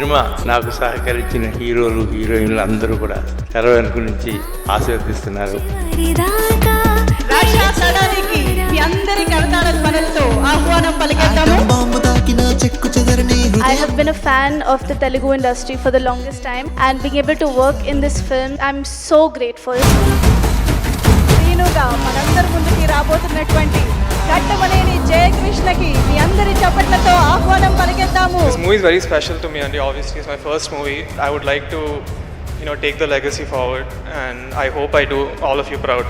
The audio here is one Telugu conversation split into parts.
సినిమా నాకు సహకరించిన హీరోలు హీరోయిన్లు అందరూ కూడా తెర వెనుక నుంచి ఆశీర్వదిస్తున్నారు. I have been a fan of the Telugu industry for the longest time, and being able to work in this film, I'm so grateful. మనందరి ముందుకి రాబోతున్నటువంటి కట్టమనేని జయకృష్ణకి మీ అందరి చప్పట్లతో ఆహ్వానం పలికిద్దాము. This movie is very special to me, and obviously it's my first movie. I would like to, take the legacy forward, and I hope I do all of you proud.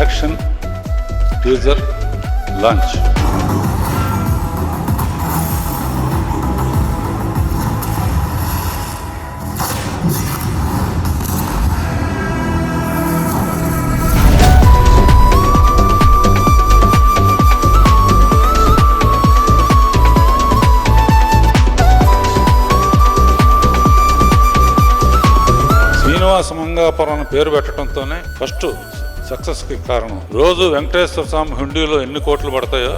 Action, teaser, launch. Srinivasa Mangapuram పేరు పెట్టడంతోనే ఫస్ట్ సక్సెస్కి కారణం. రోజు వెంకటేశ్వర స్వామి హుండీలో ఎన్ని కోట్లు పడతాయో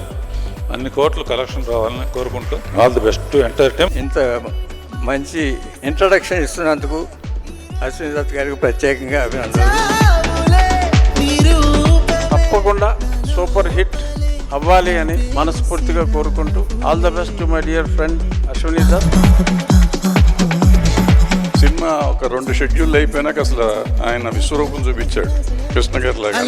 అన్ని కోట్లు కలెక్షన్ రావాలని కోరుకుంటూ all the best entire time. ఇంత మంచి ఇంట్రడక్షన్ ఇస్తున్నందుకు అశ్విని దత్ గారికి ప్రత్యేకంగా అభినందనలు. తప్పకుండా సూపర్ హిట్ అవ్వాలి అని మనస్ఫూర్తిగా కోరుకుంటూ all the best to my dear friend Ashwini Dutt. Cinema ఒక 2 షెడ్యూల్ అయిపోయినాక అసలు ఆయన విశ్వరూపం చూపించాడు కృష్ణ గారి లాగా.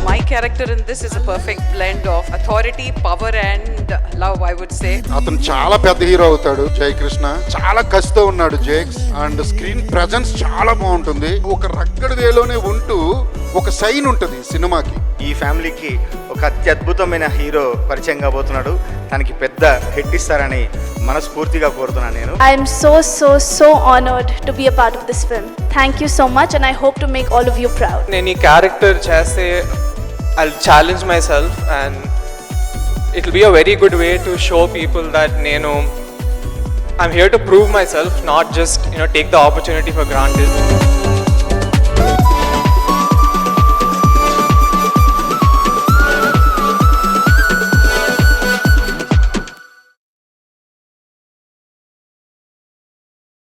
My character in this is a perfect blend of authority, power and love, I would say. అతను చాలా పెద్ద హీరో అవుతాడు. జయకృష్ణ చాలా కసితో ఉన్నాడు జేక్స్, అండ్ స్క్రీన్ ప్రెజెన్స్ చాలా బాగుంటుంది. ఒక రగ్గడ వేలోనే ఉంటూ ఒక సైన్ ఉంటుంది సినిమాకి. ఈ ఫ్యామిలీకి ఒక అత్యద్భుతమైన హీరో పరిచయం కాబోతున్నాడు. తనకి పెద్ద హిట్ ఇస్తారని మనస్ఫూర్తిగా కోరుతున్నాను నేను. I am so honored to be a part of this film. Thank you so much, and I hope to make all of you proud. నేను ఈ క్యారెక్టర్ చేస్తే I'll challenge myself, and it'll be a very good way to show people that I'm here to prove myself, not just take the opportunity for granted.